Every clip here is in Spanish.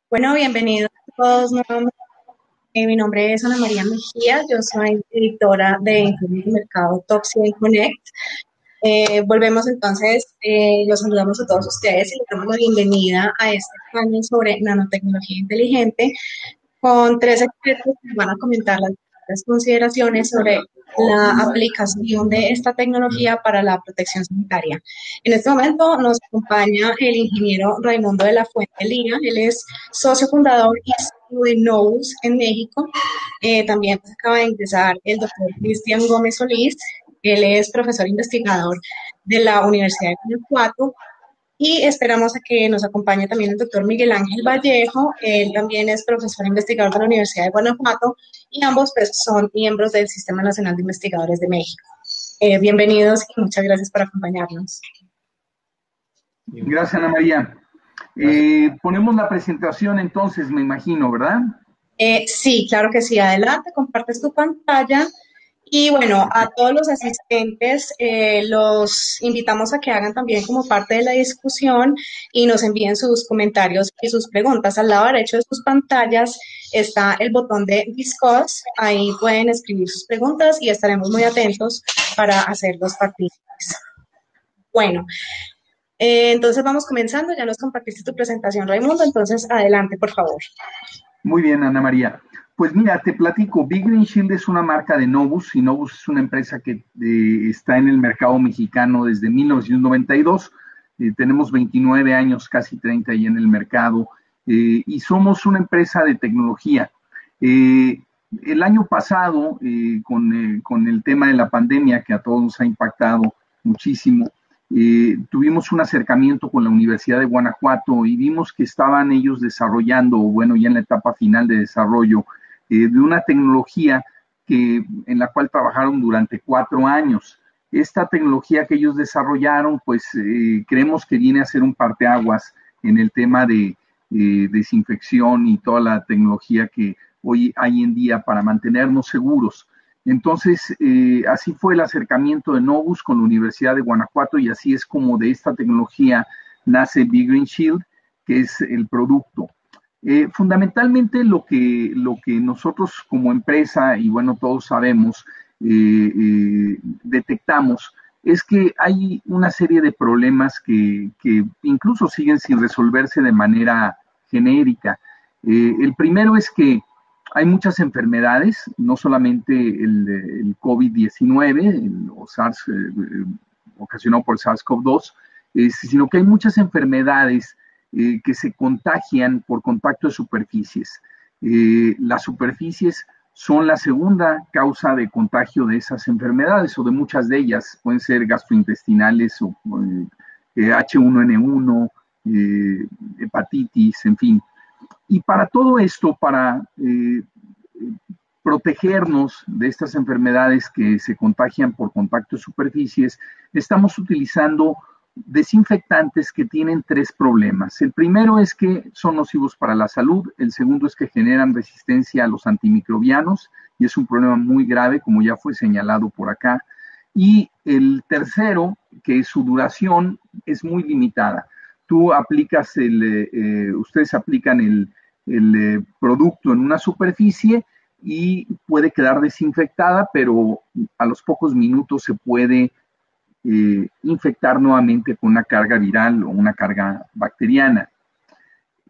Bueno, bienvenidos a todos nuevamente. Mi nombre es Ana María Mejía, yo soy editora de Informes de Mercado Toxia y Connect. Volvemos entonces, los saludamos a todos ustedes y les damos la bienvenida a este panel sobre nanotecnología inteligente con tres expertos que van a comentar las consideraciones sobre la aplicación de esta tecnología para la protección sanitaria. En este momento nos acompaña el ingeniero Raimundo de la Fuente Lira. Él es socio fundador y CEO de Novus en México. También acaba de ingresar el doctor Cristian Gómez Solís. Él es profesor investigador de la Universidad de Guanajuato y esperamos a que nos acompañe también el doctor Miguel Ángel Vallejo. Él también es profesor investigador de la Universidad de Guanajuato y ambos pues, son miembros del Sistema Nacional de Investigadores de México. Bienvenidos y muchas gracias por acompañarnos. Gracias, Ana María. Ponemos la presentación entonces, me imagino, ¿verdad? Sí, claro que sí. Adelante, compartes tu pantalla. Y bueno, a todos los asistentes los invitamos a que hagan también como parte de la discusión y nos envíen sus comentarios y sus preguntas. Al lado derecho de sus pantallas está el botón de Discuss. Ahí pueden escribir sus preguntas y estaremos muy atentos para hacerlos partícipes. Bueno, entonces vamos comenzando. Ya nos compartiste tu presentación, Raimundo. Entonces, adelante, por favor. Muy bien, Ana María. Pues mira, te platico, Big Green Shield es una marca de Novus y Novus es una empresa que está en el mercado mexicano desde 1992. Tenemos 29 años, casi 30 ya en el mercado y somos una empresa de tecnología. El año pasado, con el tema de la pandemia que a todos nos ha impactado muchísimo, tuvimos un acercamiento con la Universidad de Guanajuato y vimos que estaban ellos desarrollando, bueno, ya en la etapa final de desarrollo, de una tecnología en la cual trabajaron durante 4 años. Esta tecnología que ellos desarrollaron, pues creemos que viene a ser un parteaguas en el tema de desinfección y toda la tecnología que hoy hay en día para mantenernos seguros. Entonces, así fue el acercamiento de Novus con la Universidad de Guanajuato y así es como de esta tecnología nace Big Green Shield, que es el producto. Fundamentalmente lo que nosotros como empresa, y bueno, todos sabemos, detectamos, es que hay una serie de problemas que incluso siguen sin resolverse de manera genérica. El primero es que hay muchas enfermedades, no solamente el COVID-19 o SARS, ocasionado por SARS-CoV-2, sino que hay muchas enfermedades que se contagian por contacto de superficies. Las superficies son la segunda causa de contagio de esas enfermedades o de muchas de ellas. Pueden ser gastrointestinales o H1N1, hepatitis, en fin. Y para todo esto, para protegernos de estas enfermedades que se contagian por contacto de superficies, estamos utilizando desinfectantes que tienen 3 problemas. El primero es que son nocivos para la salud, el segundo es que generan resistencia a los antimicrobianos y es un problema muy grave, como ya fue señalado por acá. Y el tercero, que su duración es muy limitada. Tú aplicas ustedes aplican el producto en una superficie y puede quedar desinfectada, pero a los pocos minutos se puede infectar nuevamente con una carga viral o una carga bacteriana.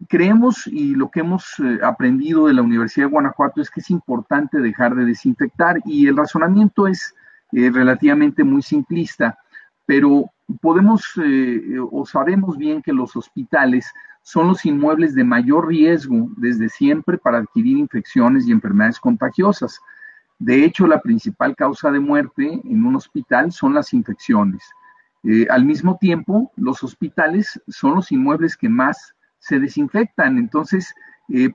Creemos y lo que hemos aprendido de la Universidad de Guanajuato es que es importante dejar de desinfectar y el razonamiento es relativamente muy simplista, pero podemos o sabemos bien que los hospitales son los inmuebles de mayor riesgo desde siempre para adquirir infecciones y enfermedades contagiosas. De hecho, la principal causa de muerte en un hospital son las infecciones. Al mismo tiempo, los hospitales son los inmuebles que más se desinfectan. Entonces,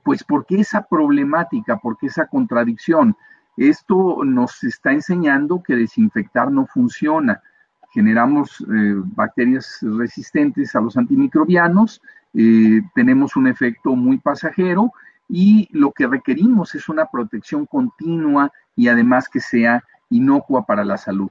pues, ¿por qué esa problemática? ¿Por qué esa contradicción? Esto nos está enseñando que desinfectar no funciona. Generamos bacterias resistentes a los antimicrobianos, tenemos un efecto muy pasajero y lo que requerimos es una protección continua y además que sea inocua para la salud.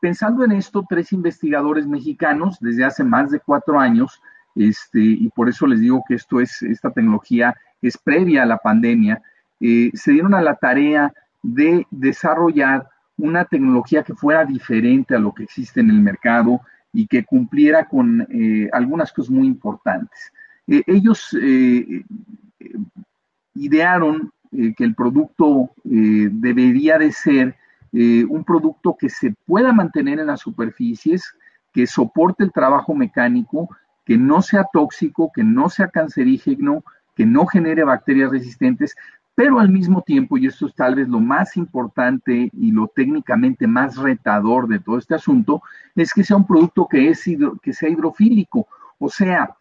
Pensando en esto, 3 investigadores mexicanos desde hace más de 4 años y por eso les digo que esta tecnología es previa a la pandemia. Se dieron a la tarea de desarrollar una tecnología que fuera diferente a lo que existe en el mercado y que cumpliera con algunas cosas muy importantes. Ellos idearon que el producto debería de ser un producto que se pueda mantener en las superficies, que soporte el trabajo mecánico, que no sea tóxico, que no sea cancerígeno, que no genere bacterias resistentes, pero al mismo tiempo, y esto es tal vez lo más importante y lo técnicamente más retador de todo este asunto, es que sea un producto que sea hidrofílico. O sea,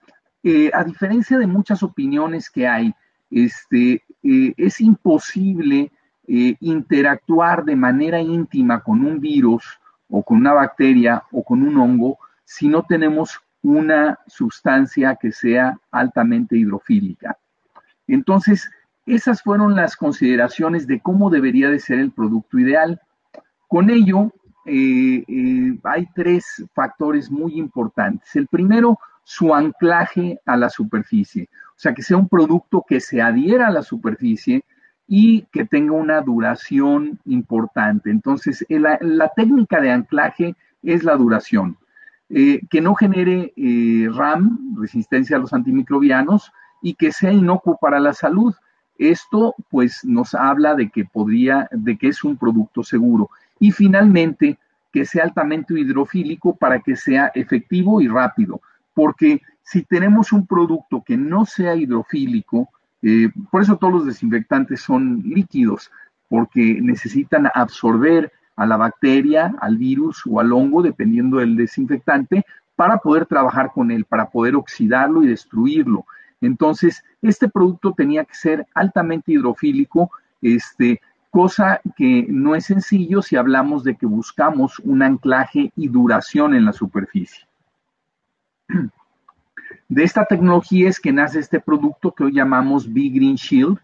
a diferencia de muchas opiniones que hay, es imposible interactuar de manera íntima con un virus o con una bacteria o con un hongo si no tenemos una sustancia que sea altamente hidrofílica. Entonces, esas fueron las consideraciones de cómo debería de ser el producto ideal. Con ello, hay tres factores muy importantes. El primero, su anclaje a la superficie, o sea, que sea un producto que se adhiera a la superficie y que tenga una duración importante. Entonces, la técnica de anclaje es la duración. Que no genere RAM, resistencia a los antimicrobianos, y que sea inocuo para la salud. Esto, pues, nos habla de que es un producto seguro. Y finalmente, que sea altamente hidrofílico para que sea efectivo y rápido. Porque si tenemos un producto que no sea hidrofílico, por eso todos los desinfectantes son líquidos, porque necesitan absorber a la bacteria, al virus o al hongo, dependiendo del desinfectante, para poder trabajar con él, para poder oxidarlo y destruirlo. Entonces, este producto tenía que ser altamente hidrofílico, cosa que no es sencillo si hablamos de que buscamos un anclaje y duración en la superficie. De esta tecnología es que nace este producto que hoy llamamos B-Green Shield,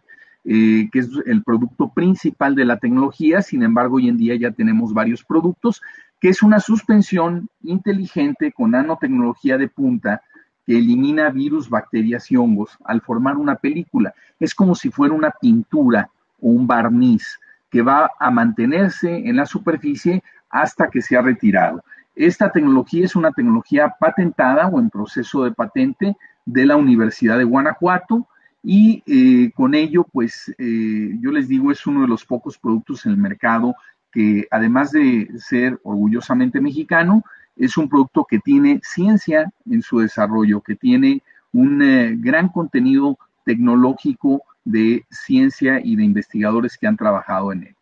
que es el producto principal de la tecnología. Sin embargo, hoy en día ya tenemos varios productos, que es una suspensión inteligente con nanotecnología de punta que elimina virus, bacterias y hongos al formar una película. Es como si fuera una pintura o un barniz que va a mantenerse en la superficie hasta que sea retirado. Esta tecnología es una tecnología patentada o en proceso de patente de la Universidad de Guanajuato y con ello, pues yo les digo, es uno de los pocos productos en el mercado que además de ser orgullosamente mexicano, es un producto que tiene ciencia en su desarrollo, que tiene un gran contenido tecnológico de ciencia y de investigadores que han trabajado en él.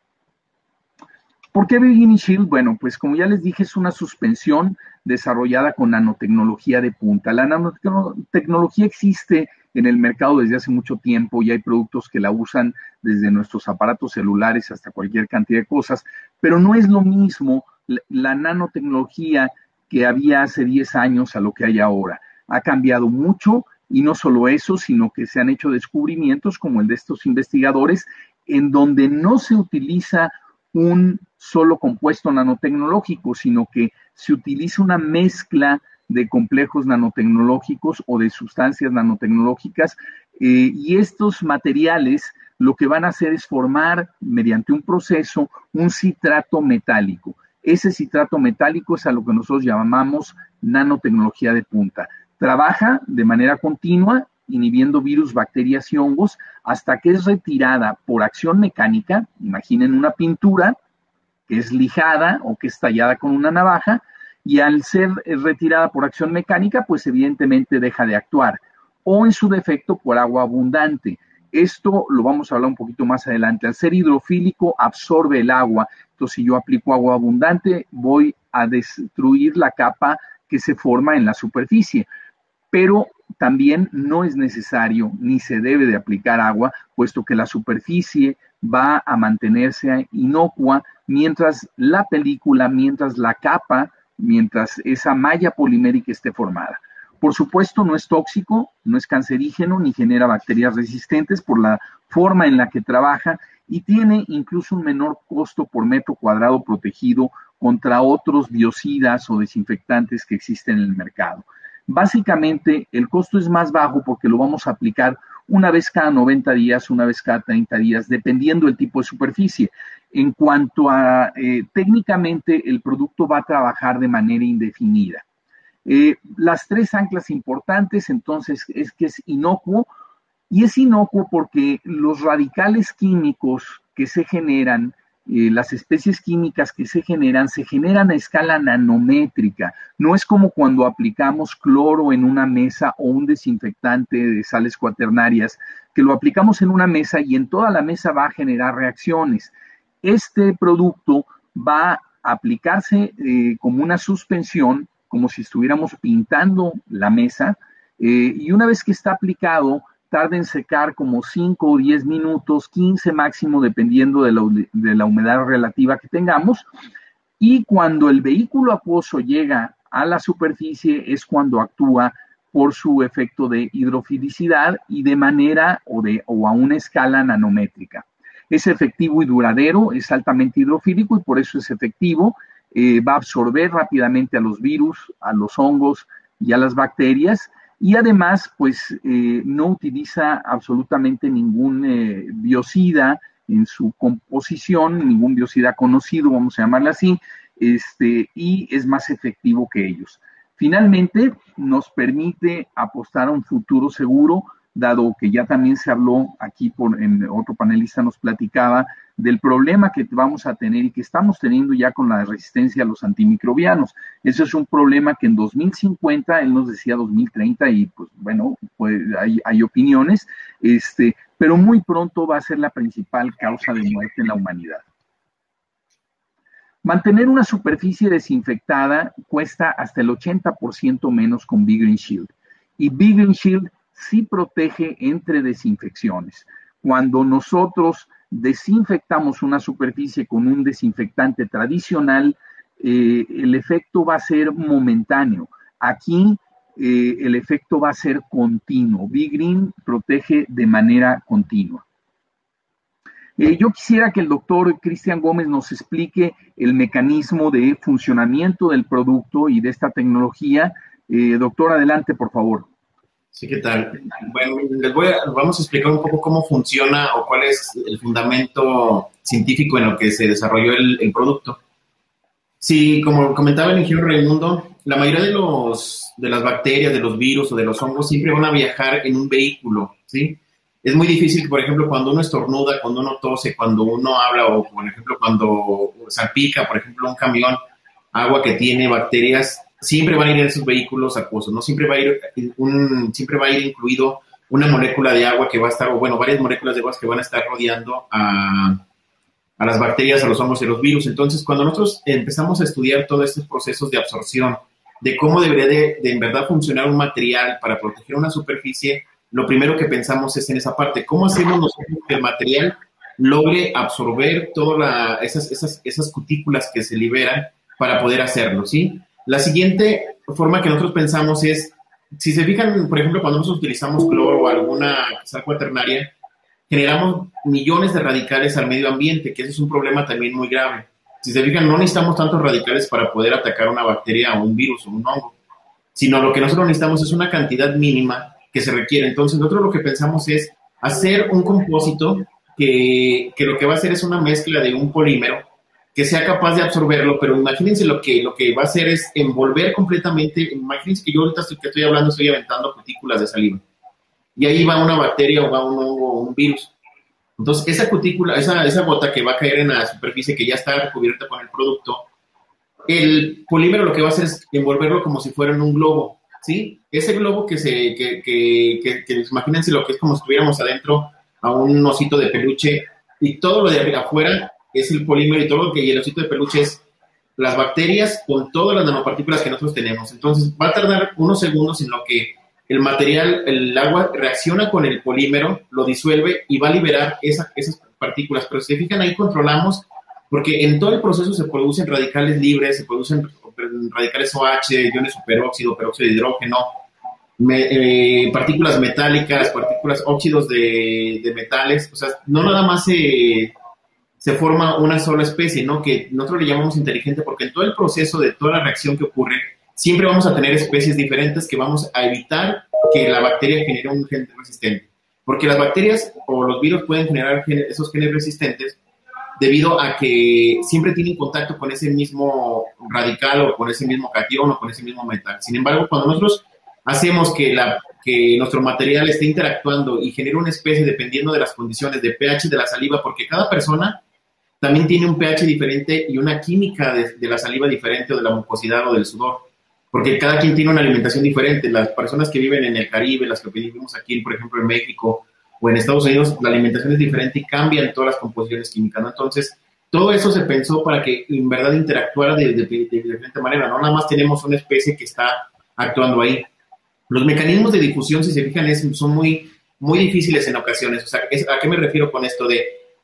¿Por qué B-Green Shield? Bueno, pues como ya les dije, es una suspensión desarrollada con nanotecnología de punta. La nanotecnología existe en el mercado desde hace mucho tiempo y hay productos que la usan desde nuestros aparatos celulares hasta cualquier cantidad de cosas, pero no es lo mismo la nanotecnología que había hace 10 años a lo que hay ahora. Ha cambiado mucho y no solo eso, sino que se han hecho descubrimientos como el de estos investigadores en donde no se utiliza un solo compuesto nanotecnológico, sino que se utiliza una mezcla de complejos nanotecnológicos o de sustancias nanotecnológicas y estos materiales lo que van a hacer es formar mediante un proceso un citrato metálico. Ese citrato metálico es a lo que nosotros llamamos nanotecnología de punta. Trabaja de manera continua inhibiendo virus, bacterias y hongos hasta que es retirada por acción mecánica. Imaginen una pintura que es lijada o que es tallada con una navaja y al ser retirada por acción mecánica, pues evidentemente deja de actuar o en su defecto por agua abundante. Esto lo vamos a hablar un poquito más adelante. Al ser hidrofílico absorbe el agua. Entonces, si yo aplico agua abundante, voy a destruir la capa que se forma en la superficie. Pero también no es necesario ni se debe de aplicar agua, puesto que la superficie va a mantenerse inocua mientras la película, mientras la capa, mientras esa malla polimérica esté formada. Por supuesto, no es tóxico, no es cancerígeno, ni genera bacterias resistentes por la forma en la que trabaja y tiene incluso un menor costo por metro cuadrado protegido contra otros biocidas o desinfectantes que existen en el mercado. Básicamente, el costo es más bajo porque lo vamos a aplicar una vez cada 90 días, una vez cada 30 días, dependiendo del tipo de superficie. En cuanto a técnicamente, el producto va a trabajar de manera indefinida. Las tres anclas importantes, entonces, es que es inocuo, y es inocuo porque los radicales químicos que se generan, las especies químicas que se generan a escala nanométrica. No es como cuando aplicamos cloro en una mesa o un desinfectante de sales cuaternarias, que lo aplicamos en una mesa y en toda la mesa va a generar reacciones. Este producto va a aplicarse como una suspensión, como si estuviéramos pintando la mesa, y una vez que está aplicado, tarda en secar como 5 o 10 minutos, 15 máximo, dependiendo de la humedad relativa que tengamos. Y cuando el vehículo acuoso llega a la superficie es cuando actúa por su efecto de hidrofilicidad y de manera o a una escala nanométrica. Es efectivo y duradero, es altamente hidrofílico y por eso es efectivo. Va a absorber rápidamente a los virus, a los hongos y a las bacterias. Y además, pues no utiliza absolutamente ningún biocida en su composición, ningún biocida conocido, vamos a llamarlo así, y es más efectivo que ellos. Finalmente, nos permite apostar a un futuro seguro, dado que ya también se habló aquí, en otro panelista nos platicaba del problema que vamos a tener y que estamos teniendo ya con la resistencia a los antimicrobianos. Ese es un problema que en 2050, él nos decía 2030, y pues bueno, pues hay opiniones, pero muy pronto va a ser la principal causa de muerte en la humanidad. Mantener una superficie desinfectada cuesta hasta el 80% menos con Big Green Shield. Y Big Green Shield sí protege entre desinfecciones. Cuando nosotros desinfectamos una superficie con un desinfectante tradicional, el efecto va a ser momentáneo. Aquí el efecto va a ser continuo. Big Green protege de manera continua. Yo quisiera que el doctor Cristian Gómez nos explique el mecanismo de funcionamiento del producto y de esta tecnología. Doctor, adelante, por favor. Sí, ¿qué tal? Bueno, vamos a explicar un poco cómo funciona o cuál es el fundamento científico en lo que se desarrolló el producto. Sí, como comentaba el ingeniero Raimundo, la mayoría de las bacterias, de los virus o de los hongos siempre van a viajar en un vehículo, ¿sí? Es muy difícil que, por ejemplo, cuando uno estornuda, cuando uno tose, cuando uno habla o, por ejemplo, cuando salpica, por ejemplo, un camión, agua que tiene bacterias, siempre van a ir en esos vehículos acuosos, ¿no? Siempre va a ir incluido una molécula de agua que va a estar, o bueno, varias moléculas de agua que van a estar rodeando a las bacterias, a los hongos y a los virus. Entonces, cuando nosotros empezamos a estudiar todos estos procesos de absorción, de cómo debería de en verdad funcionar un material para proteger una superficie, lo primero que pensamos es en esa parte. ¿Cómo hacemos nosotros que el material logre absorber todas esas cutículas que se liberan para poder hacerlo, ¿sí? La siguiente forma que nosotros pensamos es, si se fijan, por ejemplo, cuando nosotros utilizamos cloro o alguna sal cuaternaria, generamos millones de radicales al medio ambiente, que ese es un problema también muy grave. Si se fijan, no necesitamos tantos radicales para poder atacar una bacteria o un virus o un hongo, sino lo que nosotros necesitamos es una cantidad mínima que se requiere. Entonces, nosotros lo que pensamos es hacer un compósito que lo que va a hacer es una mezcla de un polímero que sea capaz de absorberlo, pero imagínense lo que va a hacer es envolver completamente. Imagínense que yo ahorita que estoy hablando estoy aventando cutículas de saliva y ahí va una bacteria o va un hongo o un virus. Entonces, esa cutícula, esa gota que va a caer en la superficie que ya está recubierta con el producto, el polímero lo que va a hacer es envolverlo como si fuera en un globo, ¿sí? Ese globo que imagínense lo que es como si estuviéramos adentro a un osito de peluche y todo lo de afuera es el polímero y todo lo que y el osito de peluche es las bacterias con todas las nanopartículas que nosotros tenemos. Entonces, va a tardar unos segundos en lo que el material, el agua reacciona con el polímero, lo disuelve y va a liberar esas partículas. Pero si se fijan, ahí controlamos, porque en todo el proceso se producen radicales libres, se producen radicales OH, iones superóxido, peróxido de hidrógeno, partículas metálicas, partículas óxidos de metales. O sea, no nada más se forma una sola especie, ¿no? Que nosotros le llamamos inteligente porque en todo el proceso de toda la reacción que ocurre, siempre vamos a tener especies diferentes que vamos a evitar que la bacteria genere un gen resistente. Porque las bacterias o los virus pueden generar esos genes resistentes debido a que siempre tienen contacto con ese mismo radical o con ese mismo catión o con ese mismo metal. Sin embargo, cuando nosotros hacemos que nuestro material esté interactuando y genere una especie dependiendo de las condiciones de pH de la saliva, porque cada persona también tiene un pH diferente y una química de la saliva diferente o de la mucosidad o del sudor, porque cada quien tiene una alimentación diferente. Las personas que viven en el Caribe, las que vivimos aquí, por ejemplo, en México o en Estados Unidos, la alimentación es diferente y cambian todas las composiciones químicas, ¿no? Entonces, todo eso se pensó para que en verdad interactuara de diferente manera, no nada más tenemos una especie que está actuando ahí. Los mecanismos de difusión, si se fijan, son muy, muy difíciles en ocasiones. O sea, ¿a qué me refiero con esto?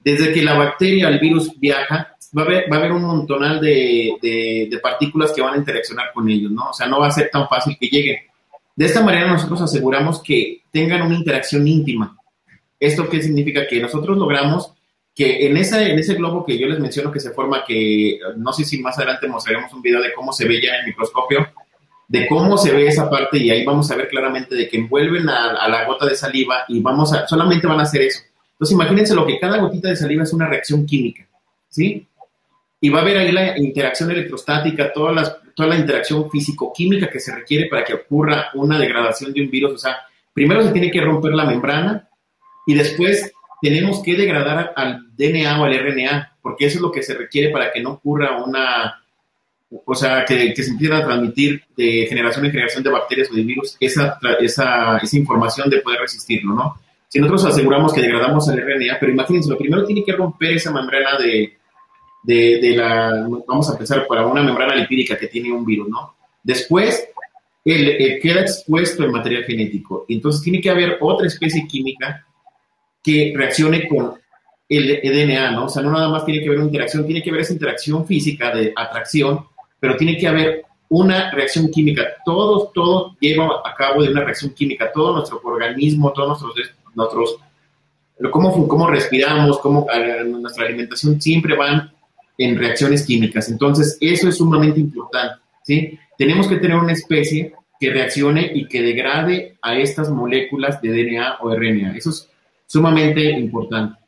Desde que la bacteria o el virus viaja, va a haber un montonal de partículas que van a interaccionar con ellos, ¿no? O sea, no va a ser tan fácil que lleguen. De esta manera nosotros aseguramos que tengan una interacción íntima. ¿Esto qué significa? Que nosotros logramos que en ese globo que yo les menciono que se forma, que no sé si más adelante mostraremos un video de cómo se ve ya en el microscopio, de cómo se ve esa parte, y ahí vamos a ver claramente de que envuelven a la gota de saliva y solamente van a hacer eso. Entonces imagínense lo que cada gotita de saliva es una reacción química, ¿sí? Y va a haber ahí la interacción electrostática, toda la interacción físico-química que se requiere para que ocurra una degradación de un virus. O sea, primero se tiene que romper la membrana y después tenemos que degradar al DNA o al RNA, porque eso es lo que se requiere para que no ocurra o sea, que se empiece a transmitir de generación en generación de bacterias o de virus esa información de poder resistirlo, ¿no? Si nosotros aseguramos que degradamos al RNA, pero imagínense, lo primero tiene que romper esa membrana vamos a empezar para una membrana lipídica que tiene un virus, ¿no? Después, queda expuesto el material genético. Entonces, tiene que haber otra especie química que reaccione con el DNA, ¿no? O sea, no nada más tiene que haber una interacción, tiene que haber esa interacción física de atracción, pero tiene que haber una reacción química. Todo lleva a cabo de una reacción química. Todo nuestro organismo, todos cómo respiramos, nuestra alimentación siempre van en reacciones químicas. Entonces, eso es sumamente importante, ¿sí? Tenemos que tener una especie que reaccione y que degrade a estas moléculas de DNA o RNA. Eso es sumamente importante.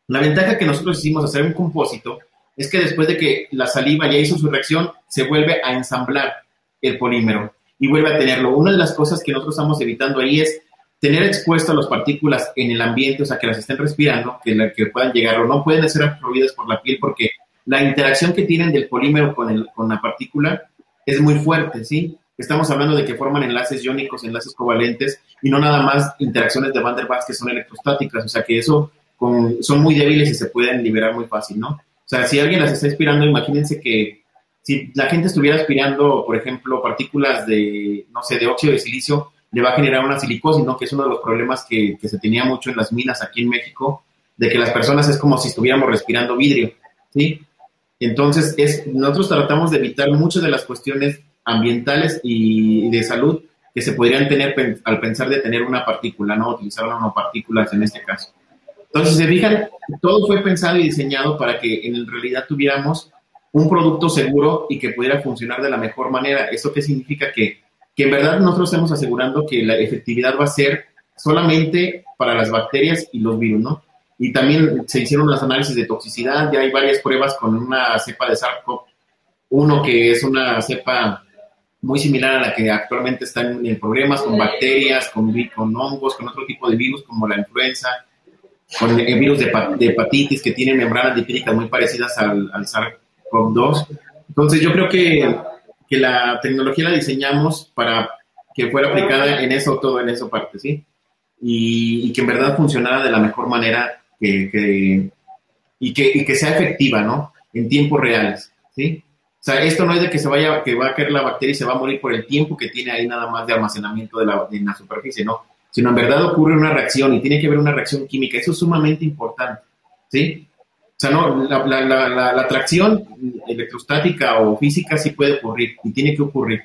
La ventaja que nosotros hicimos hacer un compósito es que después de que la saliva ya hizo su reacción, se vuelve a ensamblar el polímero y vuelve a tenerlo. Una de las cosas que nosotros estamos evitando ahí es tener expuesto a las partículas en el ambiente, o sea, que las estén respirando, que puedan llegar o no pueden ser absorbidas por la piel, porque la interacción que tienen del polímero con la partícula es muy fuerte, ¿sí? Estamos hablando de que forman enlaces iónicos, enlaces covalentes, y no nada más interacciones de Van der Waals que son electrostáticas, o sea, que eso son muy débiles y se pueden liberar muy fácil, ¿no? O sea, si alguien las está aspirando, imagínense que si la gente estuviera aspirando, por ejemplo, partículas de óxido de silicio, le va a generar una silicosis, ¿no? Que es uno de los problemas que se tenía mucho en las minas aquí en México, de que las personas es como si estuviéramos respirando vidrio, ¿sí? Entonces, nosotros tratamos de evitar muchas de las cuestiones ambientales y de salud que se podrían tener al pensar de tener una partícula, ¿no? Utilizar nanopartículas en este caso. Entonces, si se fijan, todo fue pensado y diseñado para que en realidad tuviéramos un producto seguro y que pudiera funcionar de la mejor manera. ¿Eso qué significa? Que en verdad nosotros estamos asegurando que la efectividad va a ser solamente para las bacterias y los virus, ¿no? Y también se hicieron los análisis de toxicidad, ya hay varias pruebas con una cepa de SARS-CoV-1 que es una cepa muy similar a la que actualmente están en problemas con bacterias, con hongos, con otro tipo de virus como la influenza, con el virus de hepatitis que tienen membranas lipídicas muy parecidas al SARS-CoV-2. Entonces yo creo que la tecnología la diseñamos para que fuera aplicada en eso, todo en esa parte, ¿sí? Y que en verdad funcionara de la mejor manera y que sea efectiva, ¿no? En tiempos reales, ¿sí? O sea, esto no es de que va a caer la bacteria y se va a morir por el tiempo que tiene ahí nada más de almacenamiento en la superficie, ¿no? Sino en verdad ocurre una reacción y tiene que haber una reacción química. Eso es sumamente importante, ¿sí? O sea, no, la atracción electrostática o física sí puede ocurrir y tiene que ocurrir.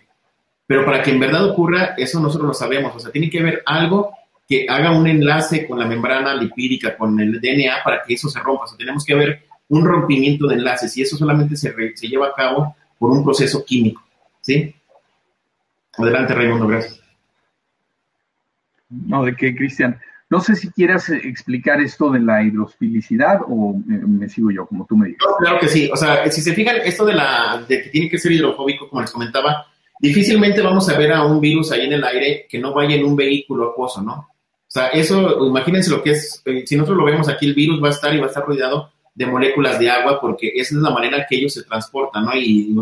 Pero para que en verdad ocurra, eso nosotros lo sabemos. O sea, tiene que haber algo que haga un enlace con la membrana lipídica, con el DNA, para que eso se rompa. O sea, tenemos que ver un rompimiento de enlaces y eso solamente se lleva a cabo por un proceso químico, ¿sí? Adelante, Raimundo, gracias. No, ¿de qué, Cristian? No sé si quieras explicar esto de la hidrofilicidad o me sigo yo, como tú me digas. No, claro que sí. O sea, si se fijan, esto de que tiene que ser hidrofóbico, como les comentaba, difícilmente vamos a ver a un virus ahí en el aire que no vaya en un vehículo acuoso, ¿no? O sea, eso, imagínense lo que es, si nosotros lo vemos aquí, el virus va a estar rodeado de moléculas de agua porque esa es la manera que ellos se transportan, ¿no? Y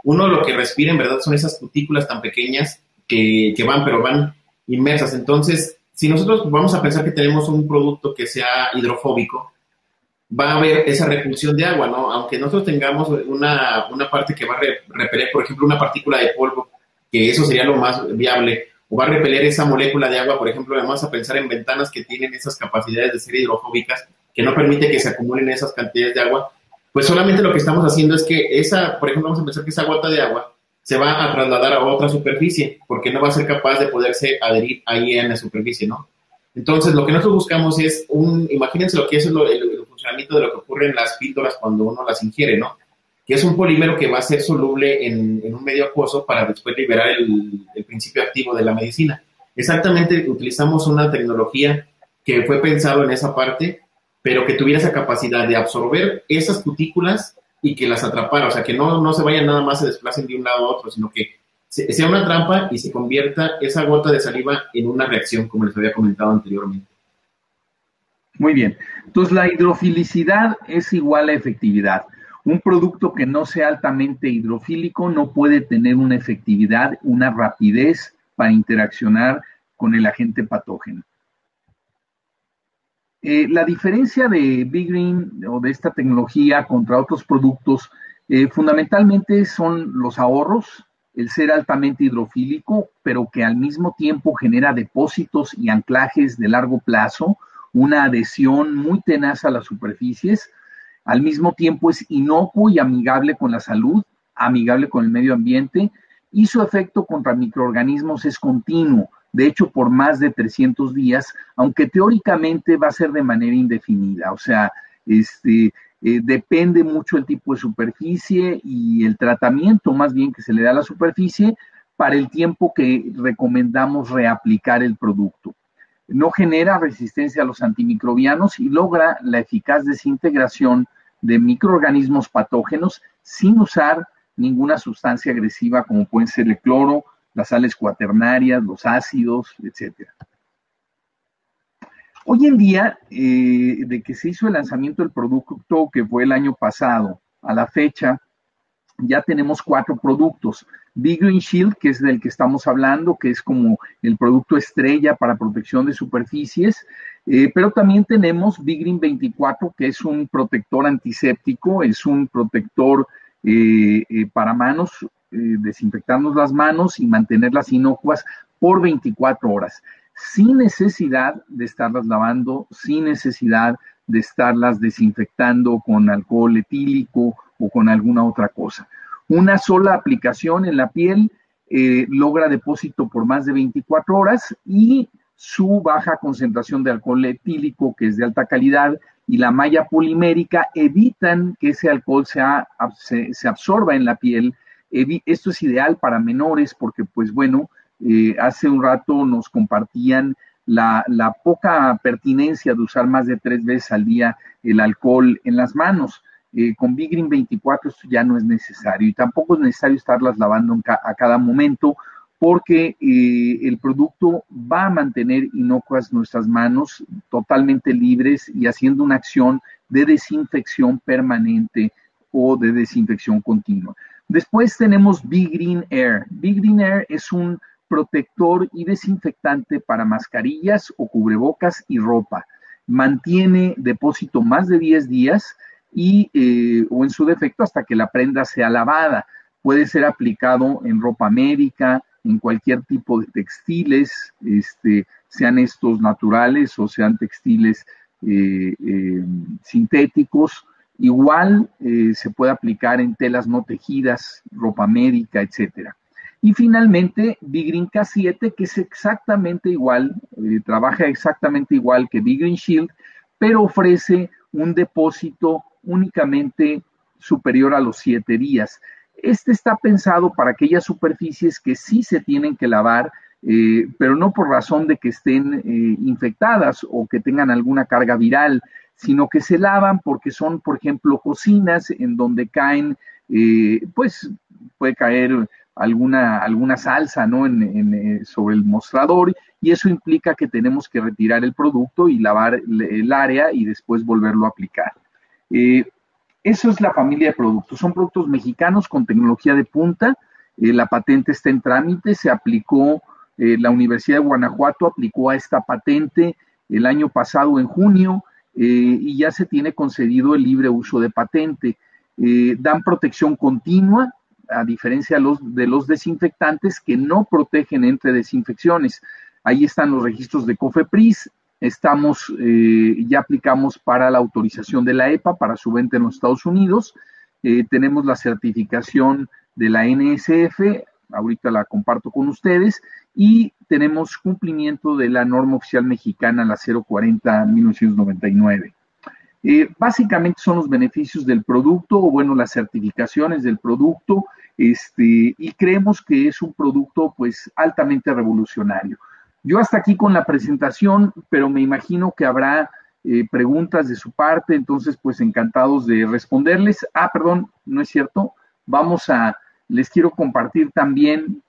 uno lo que respira en verdad son esas cutículas tan pequeñas pero van inmersas. Entonces, si nosotros vamos a pensar que tenemos un producto que sea hidrofóbico, va a haber esa repulsión de agua, ¿no? Aunque nosotros tengamos una parte que va a repeler, por ejemplo, una partícula de polvo, que eso sería lo más viable, o va a repeler esa molécula de agua, por ejemplo, vamos a pensar en ventanas que tienen esas capacidades de ser hidrofóbicas, que no permite que se acumulen esas cantidades de agua, pues solamente lo que estamos haciendo es que por ejemplo, vamos a pensar que esa gota de agua se va a trasladar a otra superficie, porque no va a ser capaz de poderse adherir ahí en la superficie, ¿no? Entonces, lo que nosotros buscamos es imagínense lo que es el funcionamiento de lo que ocurre en las píldoras cuando uno las ingiere, ¿no? Que es un polímero que va a ser soluble en un medio acuoso para después liberar el principio activo de la medicina. Exactamente, utilizamos una tecnología que fue pensado en esa parte, pero que tuviera esa capacidad de absorber esas cutículas y que las atrapara, o sea, que no se vayan nada más, se desplacen de un lado a otro, sino que sea una trampa y se convierta esa gota de saliva en una reacción, como les había comentado anteriormente. Muy bien. Entonces, la hidrofilicidad es igual a efectividad. Un producto que no sea altamente hidrofílico no puede tener una efectividad, una rapidez para interaccionar con el agente patógeno. La diferencia de Big Green o de esta tecnología contra otros productos fundamentalmente son los ahorros, el ser altamente hidrofílico, pero que al mismo tiempo genera depósitos y anclajes de largo plazo, una adhesión muy tenaz a las superficies, al mismo tiempo es inocuo y amigable con la salud, amigable con el medio ambiente, y su efecto contra microorganismos es continuo, de hecho por más de 300 días, aunque teóricamente va a ser de manera indefinida, o sea, depende mucho el tipo de superficie y el tratamiento más bien que se le da a la superficie para el tiempo que recomendamos reaplicar el producto. No genera resistencia a los antimicrobianos y logra la eficaz desintegración de microorganismos patógenos sin usar ninguna sustancia agresiva como pueden ser el cloro, las sales cuaternarias, los ácidos, etc. Hoy en día, de que se hizo el lanzamiento del producto, que fue el año pasado, a la fecha, ya tenemos 4 productos. Big Green Shield, que es del que estamos hablando, que es como el producto estrella para protección de superficies, pero también tenemos Big Green 24, que es un protector antiséptico, es un protector para manos, desinfectarnos las manos y mantenerlas inocuas por 24 horas, sin necesidad de estarlas lavando, sin necesidad de estarlas desinfectando con alcohol etílico o con alguna otra cosa. Una sola aplicación en la piel logra depósito por más de 24 horas y su baja concentración de alcohol etílico, que es de alta calidad, y la malla polimérica evitan que ese alcohol se absorba en la piel. Esto es ideal para menores porque, pues bueno, hace un rato nos compartían la poca pertinencia de usar más de 3 veces al día el alcohol en las manos. Con Big Green 24 esto ya no es necesario y tampoco es necesario estarlas lavando a cada momento porque el producto va a mantener inocuas nuestras manos totalmente libres y haciendo una acción de desinfección permanente o de desinfección continua. Después tenemos Big Green Air. Big Green Air es un protector y desinfectante para mascarillas o cubrebocas y ropa. Mantiene depósito más de 10 días o en su defecto hasta que la prenda sea lavada. Puede ser aplicado en ropa médica, en cualquier tipo de textiles, sean estos naturales o sean textiles sintéticos. Igual se puede aplicar en telas no tejidas, ropa médica, etcétera. Y finalmente, Big Green K7, que es exactamente igual, trabaja exactamente igual que Big Green Shield, pero ofrece un depósito únicamente superior a los 7 días. Este está pensado para aquellas superficies que sí se tienen que lavar, pero no por razón de que estén infectadas o que tengan alguna carga viral, sino que se lavan porque son, por ejemplo, cocinas en donde caen, pues puede caer alguna salsa, ¿no? Sobre el mostrador, y eso implica que tenemos que retirar el producto y lavar el área y después volverlo a aplicar. Eso es la familia de productos. Son productos mexicanos con tecnología de punta. La patente está en trámite. Se aplicó, la Universidad de Guanajuato aplicó a esta patente el año pasado en junio, y ya se tiene concedido el libre uso de patente. Dan protección continua, a diferencia de los desinfectantes que no protegen entre desinfecciones. Ahí están los registros de COFEPRIS. Ya aplicamos para la autorización de la EPA para su venta en los Estados Unidos. Tenemos la certificación de la NSF, ahorita la comparto con ustedes, y tenemos cumplimiento de la norma oficial mexicana, la 040-1999. Básicamente son los beneficios del producto, o bueno, las certificaciones del producto, y creemos que es un producto pues altamente revolucionario. Yo hasta aquí con la presentación, pero me imagino que habrá preguntas de su parte, entonces pues encantados de responderles. Perdón, no es cierto. Les quiero compartir también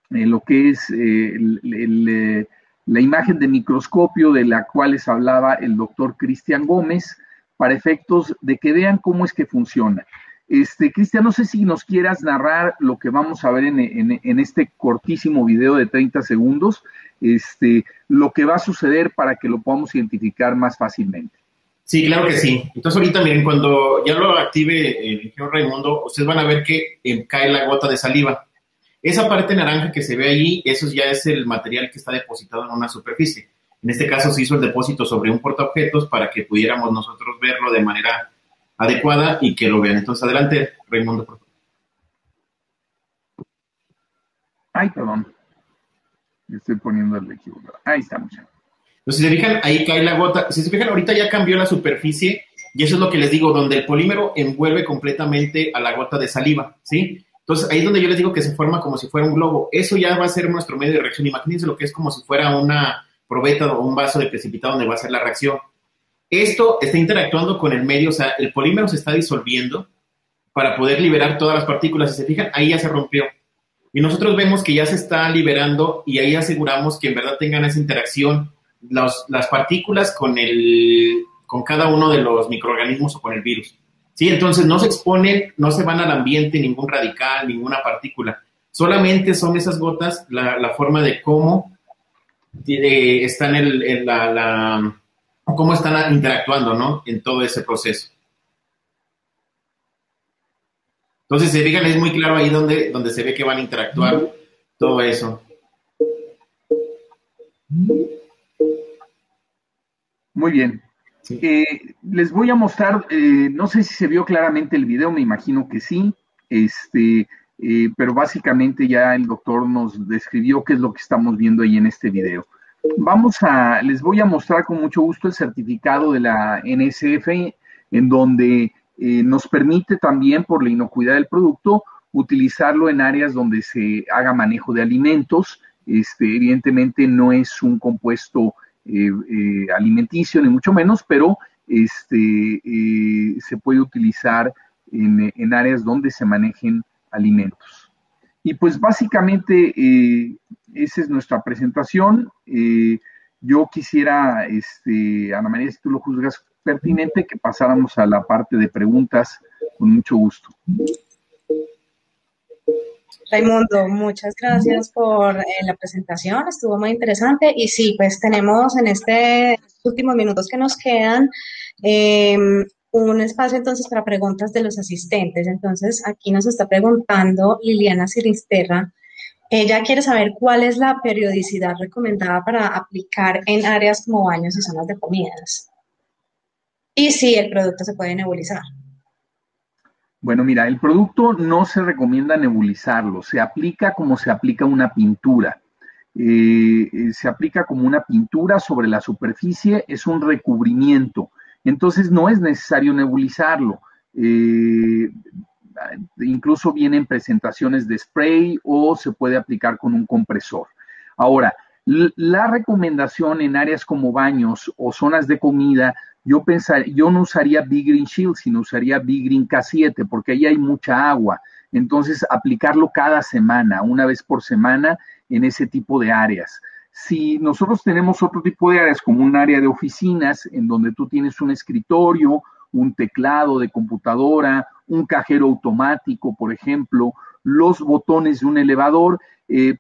lo que es la imagen de microscopio de la cual les hablaba el doctor Cristian Gómez, para efectos de que vean cómo es que funciona. Cristian, no sé si nos quieras narrar lo que vamos a ver en este cortísimo video de 30 segundos, lo que va a suceder para que lo podamos identificar más fácilmente. Sí, claro que sí. Entonces ahorita, miren, cuando ya lo active el ingeniero Raimundo, ustedes van a ver que cae la gota de saliva. Esa parte naranja que se ve allí, eso ya es el material que está depositado en una superficie. En este caso se hizo el depósito sobre un portaobjetos para que pudiéramos nosotros verlo de manera adecuada y que lo vean. Entonces, adelante, Raimundo, por favor. Ay, perdón. Estoy poniendo el equivocado. Ahí está, muchachos. Entonces, si se fijan, ahí cae la gota. Si se fijan, ahorita ya cambió la superficie y eso es lo que les digo, donde el polímero envuelve completamente a la gota de saliva, ¿sí? Entonces, ahí es donde yo les digo que se forma como si fuera un globo. Eso ya va a ser nuestro medio de reacción. Imagínense lo que es como si fuera una probeta o un vaso de precipitado donde va a ser la reacción. Esto está interactuando con el medio, o sea, el polímero se está disolviendo para poder liberar todas las partículas. Si se fijan, ahí ya se rompió. Y nosotros vemos que ya se está liberando y ahí aseguramos que en verdad tengan esa interacción las partículas con cada uno de los microorganismos o con el virus. ¿Sí? Entonces no se exponen, no se van al ambiente ningún radical, ninguna partícula. Solamente son esas gotas la forma de cómo están cómo están interactuando, ¿no? En todo ese proceso. Entonces, se fijan, es muy claro ahí donde se ve que van a interactuar todo eso. Muy bien. Sí. Les voy a mostrar, no sé si se vio claramente el video, me imagino que sí, pero básicamente ya el doctor nos describió qué es lo que estamos viendo ahí en este video. Les voy a mostrar con mucho gusto el certificado de la NSF, en donde nos permite también, por la inocuidad del producto, utilizarlo en áreas donde se haga manejo de alimentos. Evidentemente no es un compuesto alimenticio, ni mucho menos, pero se puede utilizar en áreas donde se manejen alimentos. Y pues básicamente esa es nuestra presentación. Yo quisiera, Ana María, si tú lo juzgas pertinente, que pasáramos a la parte de preguntas con mucho gusto. Raimundo, muchas gracias por la presentación, estuvo muy interesante y sí, pues tenemos en estos últimos minutos que nos quedan un espacio entonces para preguntas de los asistentes. Entonces aquí nos está preguntando Liliana Siristerra. Ella quiere saber cuál es la periodicidad recomendada para aplicar en áreas como baños y zonas de comidas. Y si el producto se puede nebulizar. Bueno, mira, el producto no se recomienda nebulizarlo, se aplica como se aplica una pintura. Se aplica como una pintura sobre la superficie, es un recubrimiento. Entonces no es necesario nebulizarlo. incluso vienen presentaciones de spray o se puede aplicar con un compresor. Ahora, la recomendación en áreas como baños o zonas de comida, yo no usaría Big Green Shield, sino usaría Big Green K7, porque ahí hay mucha agua. Entonces, aplicarlo cada semana, una vez por semana, en ese tipo de áreas. Si nosotros tenemos otro tipo de áreas, como un área de oficinas, en donde tú tienes un escritorio, un teclado de computadora, un cajero automático, por ejemplo, los botones de un elevador,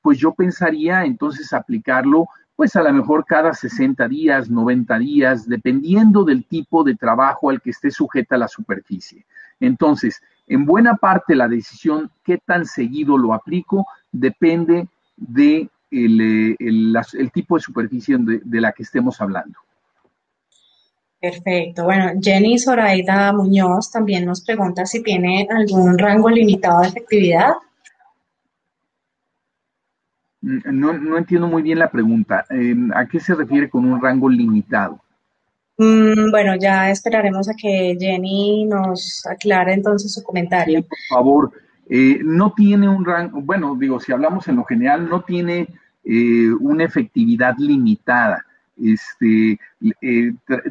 pues yo pensaría entonces aplicarlo, pues a lo mejor cada 60 días, 90 días, dependiendo del tipo de trabajo al que esté sujeta la superficie. Entonces, en buena parte la decisión qué tan seguido lo aplico depende de el tipo de superficie de la que estemos hablando. Perfecto. Bueno, Jenny Zoraida Muñoz también nos pregunta si tiene algún rango limitado de efectividad. No entiendo muy bien la pregunta. ¿A qué se refiere con un rango limitado? Bueno, ya esperaremos a que Jenny nos aclare entonces su comentario. Sí, por favor. No tiene un rango, bueno, digo, si hablamos en lo general, no tiene una efectividad limitada.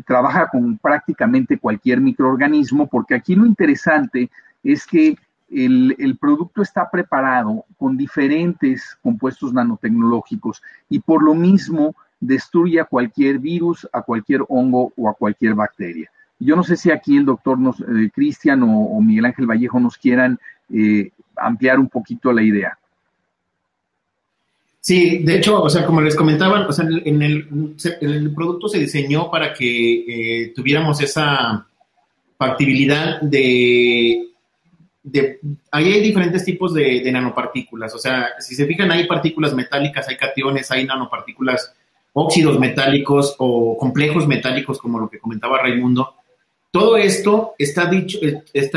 Trabaja con prácticamente cualquier microorganismo, porque aquí lo interesante es que el producto está preparado con diferentes compuestos nanotecnológicos y por lo mismo destruye a cualquier virus, a cualquier hongo o a cualquier bacteria. Yo no sé si aquí el doctor Cristian o Miguel Ángel Vallejo nos quieran ampliar un poquito la idea. Sí, de hecho, o sea, como les comentaban, o sea, el producto se diseñó para que tuviéramos esa factibilidad ahí hay diferentes tipos de nanopartículas, o sea, si se fijan, hay partículas metálicas, hay cationes, hay nanopartículas, óxidos metálicos o complejos metálicos, como lo que comentaba Raimundo. Todo esto está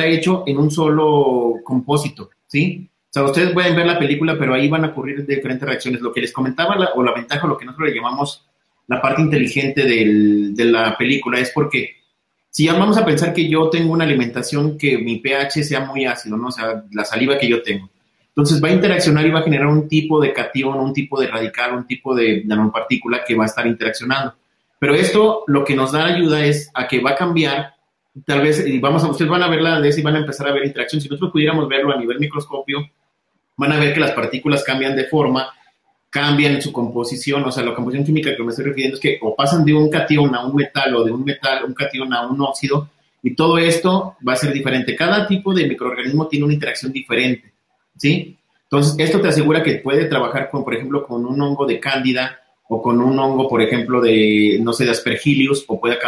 hecho en un solo compósito, ¿sí? O sea, ustedes pueden ver la película, pero ahí van a ocurrir diferentes reacciones. Lo que les comentaba, o la ventaja, lo que nosotros le llamamos la parte inteligente de la película, es porque si ya vamos a pensar que yo tengo una alimentación que mi pH sea muy ácido, ¿no? O sea, la saliva que yo tengo. Entonces va a interaccionar y va a generar un tipo de catión, un tipo de radical, un tipo de nanopartícula que va a estar interaccionando. Pero esto lo que nos da ayuda es a que va a cambiar, tal vez, ustedes van a verla de eso y van a empezar a ver interacción. Si nosotros pudiéramos verlo a nivel microscopio, van a ver que las partículas cambian de forma, cambian en su composición, o sea, la composición química que me estoy refiriendo es que o pasan de un catión a un metal o de un catión a un óxido, y todo esto va a ser diferente. Cada tipo de microorganismo tiene una interacción diferente, ¿sí? Entonces, esto te asegura que puede trabajar con, por ejemplo, con un hongo de cándida o con un hongo, por ejemplo, de, no sé, de Aspergillus, o puede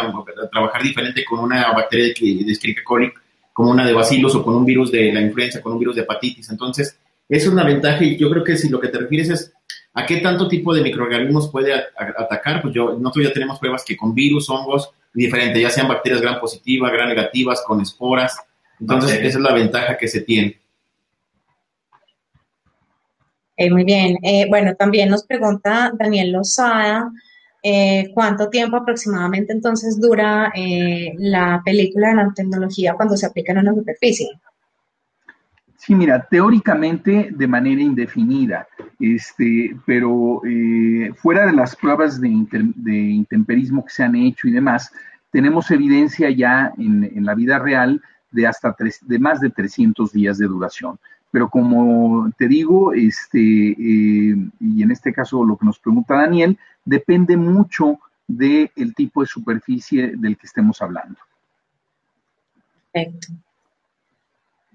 trabajar diferente con una bacteria de Escherichia coli, como una de Bacillus, o con un virus de la influenza, con un virus de hepatitis. Entonces, eso es una ventaja, y yo creo que si lo que te refieres es a qué tanto tipo de microorganismos puede atacar, pues nosotros ya tenemos pruebas que con virus, hongos, diferentes, ya sean bacterias gram positivas, gram negativas, con esporas. Entonces, esa es la ventaja que se tiene. Muy bien. Bueno, también nos pregunta Daniel Lozada, ¿cuánto tiempo aproximadamente entonces dura la película de nanotecnología cuando se aplica en una superficie? Sí, mira, teóricamente de manera indefinida, pero fuera de las pruebas de intemperismo que se han hecho y demás, tenemos evidencia ya en la vida real de más de 300 días de duración. Pero como te digo, y en este caso lo que nos pregunta Daniel, depende mucho del tipo de superficie del que estemos hablando. Perfecto.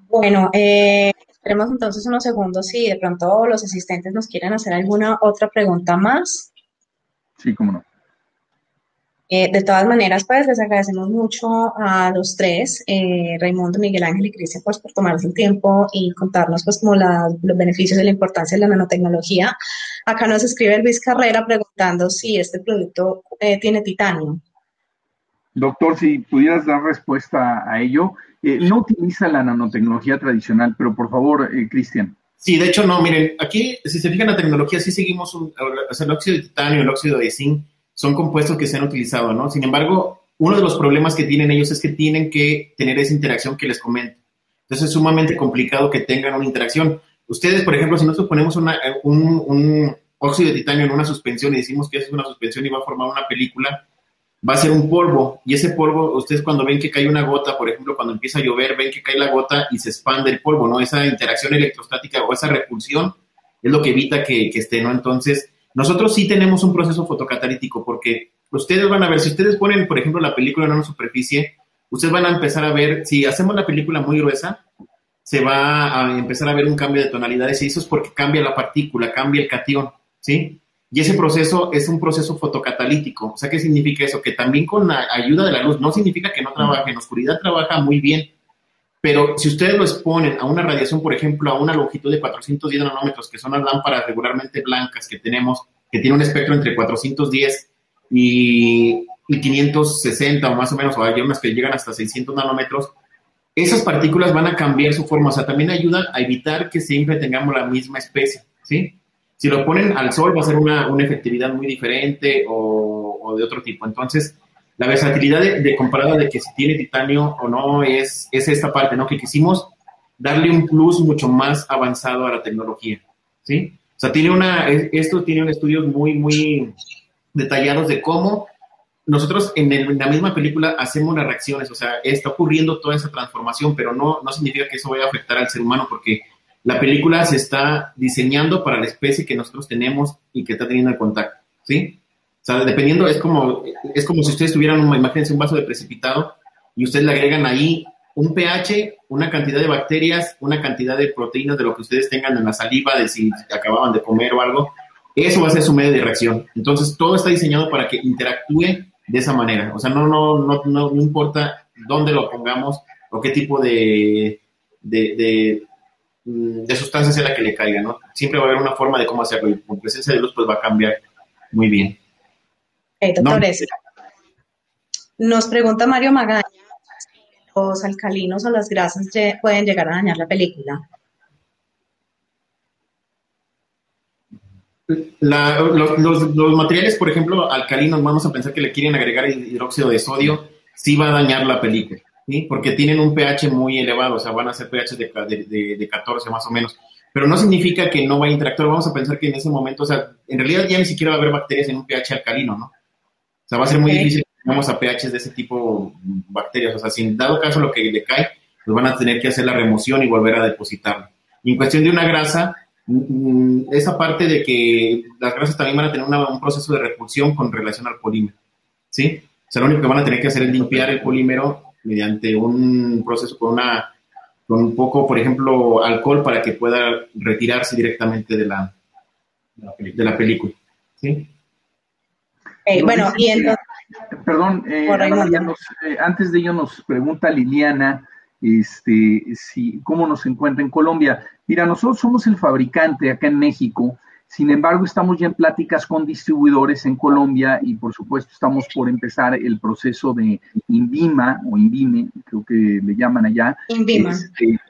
Bueno, esperemos entonces unos segundos si de pronto los asistentes nos quieren hacer alguna otra pregunta más. Sí, cómo no. De todas maneras, pues les agradecemos mucho a los tres, Raimundo, Miguel Ángel y Cristian, pues por tomarse el tiempo y contarnos pues como los beneficios y la importancia de la nanotecnología. Acá nos escribe Luis Carrera preguntando si este producto tiene titanio. Doctor, si pudieras dar respuesta a ello, no utiliza la nanotecnología tradicional, pero por favor, Cristian. Sí, de hecho no, miren, aquí si se fijan la tecnología, sí seguimos, el óxido de titanio, el óxido de zinc, son compuestos que se han utilizado, ¿no? Sin embargo, uno de los problemas que tienen ellos es que tienen que tener esa interacción que les comento. Entonces es sumamente complicado que tengan una interacción. Ustedes, por ejemplo, si nosotros ponemos un óxido de titanio en una suspensión y decimos que es una suspensión y va a formar una película, va a ser un polvo, y ese polvo, ustedes cuando ven que cae una gota, por ejemplo, cuando empieza a llover, ven que cae la gota y se expande el polvo, ¿no? Esa interacción electrostática o esa repulsión es lo que evita que esté, ¿no? Entonces, nosotros sí tenemos un proceso fotocatalítico, porque ustedes van a ver, si ustedes ponen, por ejemplo, la película en una superficie, ustedes van a empezar a ver, si hacemos la película muy gruesa, se va a empezar a ver un cambio de tonalidades, y eso es porque cambia la partícula, cambia el catión, ¿sí? Y ese proceso es un proceso fotocatalítico. O sea, ¿qué significa eso? Que también con la ayuda de la luz, no significa que no trabaje, en oscuridad trabaja muy bien, pero si ustedes lo exponen a una radiación, por ejemplo, a una longitud de 410 nanómetros, que son las lámparas regularmente blancas que tenemos, que tiene un espectro entre 410 y 560 o más o menos, o hay unas que llegan hasta 600 nanómetros, esas partículas van a cambiar su forma. O sea, también ayuda a evitar que siempre tengamos la misma especie, ¿sí? Si lo ponen al sol va a ser una efectividad muy diferente o de otro tipo. Entonces, la versatilidad comparada de que si tiene titanio o no es esta parte, ¿no? Que quisimos darle un plus mucho más avanzado a la tecnología, ¿sí? O sea, esto tiene estudios muy, muy detallados de cómo nosotros en la misma película hacemos las reacciones. O sea, está ocurriendo toda esa transformación, pero no significa que eso vaya a afectar al ser humano, porque la película se está diseñando para la especie que nosotros tenemos y que está teniendo el contacto, ¿sí? O sea, dependiendo, es como si ustedes tuvieran, imagínense un vaso de precipitado y ustedes le agregan ahí un pH, una cantidad de bacterias, una cantidad de proteínas de lo que ustedes tengan en la saliva, de si acababan de comer o algo. Eso va a ser su medio de reacción. Entonces, todo está diseñado para que interactúe de esa manera. O sea, no importa dónde lo pongamos o qué tipo de sustancia sea la que le caiga, ¿no? Siempre va a haber una forma de cómo hacerlo, y con presencia de luz pues va a cambiar muy bien. Doctores, nos pregunta Mario Magaña si los alcalinos o las grasas pueden llegar a dañar la película. Los materiales, por ejemplo, alcalinos, vamos a pensar que le quieren agregar hidróxido de sodio, sí va a dañar la película, ¿sí? Porque tienen un pH muy elevado, o sea, van a ser pH de 14 más o menos. Pero no significa que no va a interactuar. Vamos a pensar que en ese momento, o sea, en realidad ya ni siquiera va a haber bacterias en un pH alcalino, ¿no? O sea, va a ser muy difícil que tengamos a pHs de ese tipo bacterias. O sea, si en dado caso lo que le cae, pues van a tener que hacer la remoción y volver a depositarlo. Y en cuestión de una grasa, esa parte de que las grasas también van a tener un proceso de repulsión con relación al polímero, ¿sí? O sea, lo único que van a tener que hacer es limpiar el polímero mediante un proceso con un poco, por ejemplo, alcohol, para que pueda retirarse directamente de la película, ¿sí? Bueno, y entonces... Perdón, antes de ello nos pregunta Liliana, cómo nos encuentra en Colombia. Mira, nosotros somos el fabricante acá en México, sin embargo estamos ya en pláticas con distribuidores en Colombia y por supuesto estamos por empezar el proceso de INVIMA o INVIME, creo que le llaman allá. INVIMA.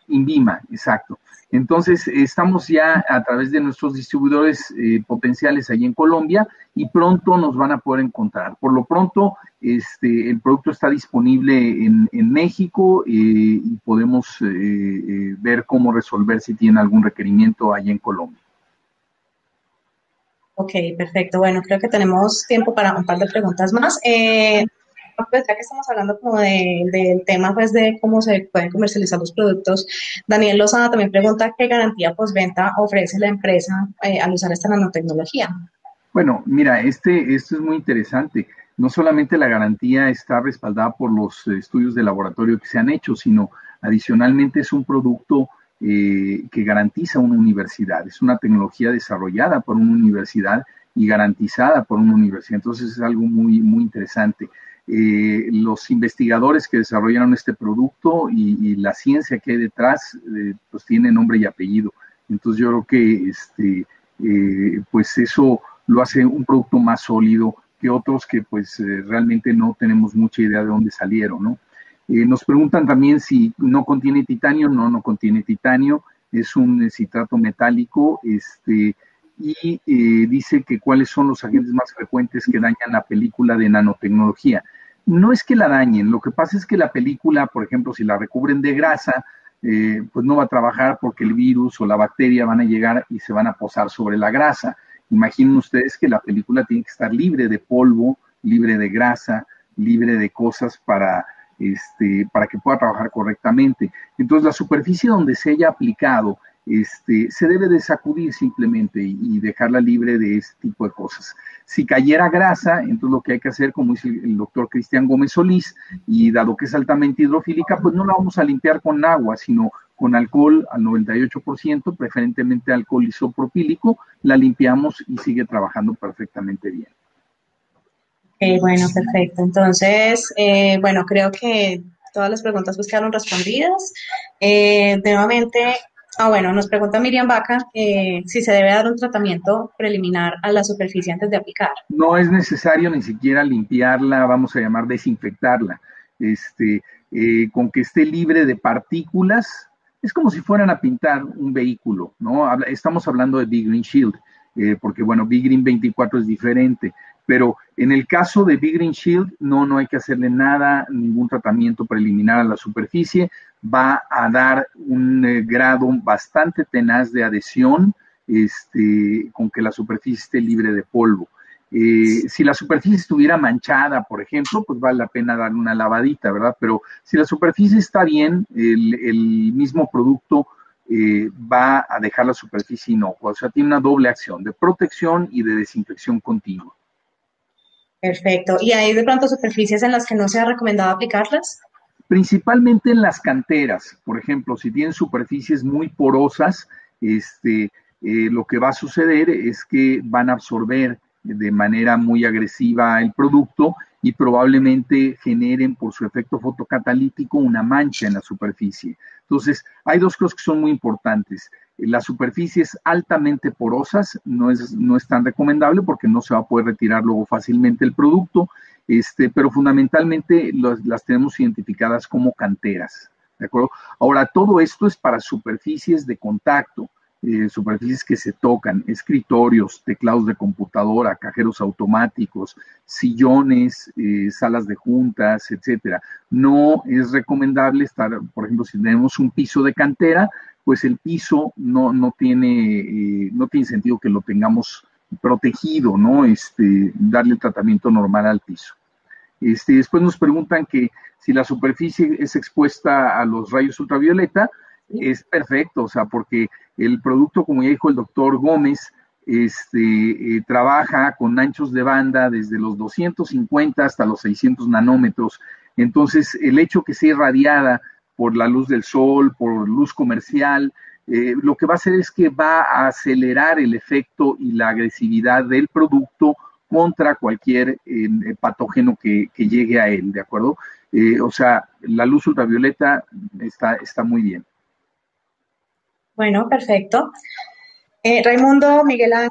INVIMA, exacto. Entonces, estamos ya a través de nuestros distribuidores potenciales allí en Colombia y pronto nos van a poder encontrar. Por lo pronto, el producto está disponible en México y podemos ver cómo resolver si tiene algún requerimiento allá en Colombia. Ok, perfecto. Bueno, creo que tenemos tiempo para un par de preguntas más. Pues ya que estamos hablando como del tema pues de cómo se pueden comercializar los productos, Daniel Lozada también pregunta qué garantía postventa ofrece la empresa al usar esta nanotecnología. Bueno, mira, esto es muy interesante. No solamente la garantía está respaldada por los estudios de laboratorio que se han hecho, sino adicionalmente es un producto que garantiza una universidad. Es una tecnología desarrollada por una universidad y garantizada por una universidad. Entonces es algo muy, muy interesante. Los investigadores que desarrollaron este producto y la ciencia que hay detrás, pues tiene nombre y apellido. Entonces yo creo que pues eso lo hace un producto más sólido que otros que pues realmente no tenemos mucha idea de dónde salieron, ¿no? Nos preguntan también si no contiene titanio. No contiene titanio, es un citrato metálico, y dice que cuáles son los agentes más frecuentes que dañan la película de nanotecnología. No es que la dañen, lo que pasa es que la película, por ejemplo, si la recubren de grasa, pues no va a trabajar porque el virus o la bacteria van a llegar y se van a posar sobre la grasa. Imaginen ustedes que la película tiene que estar libre de polvo, libre de grasa, libre de cosas para que pueda trabajar correctamente. Entonces, la superficie donde se haya aplicado se debe de sacudir simplemente y dejarla libre de ese tipo de cosas. Si cayera grasa, entonces lo que hay que hacer, como dice el doctor Cristian Gómez Solís, y dado que es altamente hidrofílica, pues no la vamos a limpiar con agua, sino con alcohol al 98%, preferentemente alcohol isopropílico, la limpiamos y sigue trabajando perfectamente bien. Bueno, perfecto. Entonces, bueno, creo que todas las preguntas pues quedaron respondidas. Nuevamente, bueno, nos pregunta Miriam Vaca si se debe dar un tratamiento preliminar a la superficie antes de aplicar. No es necesario ni siquiera limpiarla, vamos a llamar desinfectarla. Con que esté libre de partículas, es como si fueran a pintar un vehículo, ¿no? Estamos hablando de Big Green Shield, porque bueno, Big Green 24 es diferente, pero en el caso de Big Green Shield no hay que hacerle nada, ningún tratamiento preliminar a la superficie, va a dar un grado bastante tenaz de adhesión, con que la superficie esté libre de polvo. Si la superficie estuviera manchada, por ejemplo, pues vale la pena darle una lavadita, ¿verdad? Pero si la superficie está bien, el mismo producto va a dejar la superficie inocua. O sea, tiene una doble acción de protección y de desinfección continua. Perfecto. ¿Y hay de pronto superficies en las que no sea recomendado aplicarlas? Principalmente en las canteras, por ejemplo, si tienen superficies muy porosas, lo que va a suceder es que van a absorber de manera muy agresiva el producto y probablemente generen por su efecto fotocatalítico una mancha en la superficie. Entonces, hay dos cosas que son muy importantes. Las superficies altamente porosas no es tan recomendable porque no se va a poder retirar luego fácilmente el producto, pero fundamentalmente las tenemos identificadas como canteras, ¿de acuerdo? Ahora, todo esto es para superficies de contacto, superficies que se tocan, escritorios, teclados de computadora, cajeros automáticos, sillones, salas de juntas, etcétera. No es recomendable estar, por ejemplo, si tenemos un piso de cantera, pues el piso no tiene sentido que lo tengamos protegido, ¿no? Darle el tratamiento normal al piso. Después nos preguntan que si la superficie es expuesta a los rayos ultravioleta, es perfecto, o sea, porque el producto, como ya dijo el doctor Gómez, trabaja con anchos de banda desde los 250 hasta los 600 nanómetros. Entonces, el hecho que sea irradiada por la luz del sol, por luz comercial, lo que va a hacer es que va a acelerar el efecto y la agresividad del producto contra cualquier patógeno que llegue a él, ¿de acuerdo? O sea, la luz ultravioleta está muy bien. Bueno, perfecto. Raimundo, Miguel Ángel,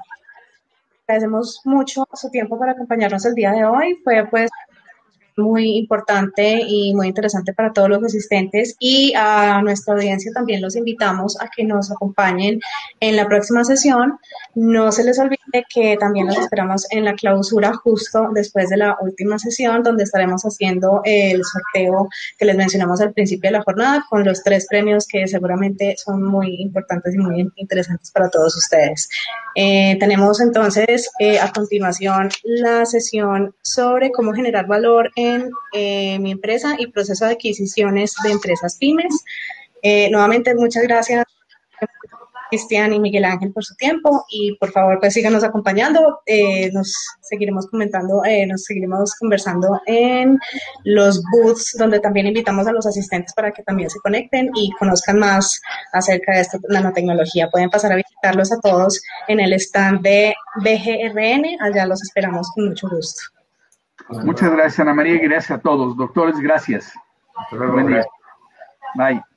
agradecemos mucho su tiempo para acompañarnos el día de hoy. Fue pues muy importante y muy interesante para todos los asistentes, y a nuestra audiencia también los invitamos a que nos acompañen en la próxima sesión. No se les olvide que también los esperamos en la clausura justo después de la última sesión, donde estaremos haciendo el sorteo que les mencionamos al principio de la jornada con los 3 premios que seguramente son muy importantes y muy interesantes para todos ustedes. Tenemos entonces a continuación la sesión sobre cómo generar valor en mi empresa y proceso de adquisiciones de empresas pymes. Nuevamente, muchas gracias, Cristian y Miguel Ángel, por su tiempo, y por favor, pues síganos acompañando. Nos seguiremos comentando, nos seguiremos conversando en los booths, donde también invitamos a los asistentes para que también se conecten y conozcan más acerca de esta nanotecnología. Pueden pasar a visitarlos a todos en el stand de BGRN. Allá los esperamos con mucho gusto. Muchas gracias, Ana María, y gracias a todos. Doctores, gracias. Hasta luego. Bye.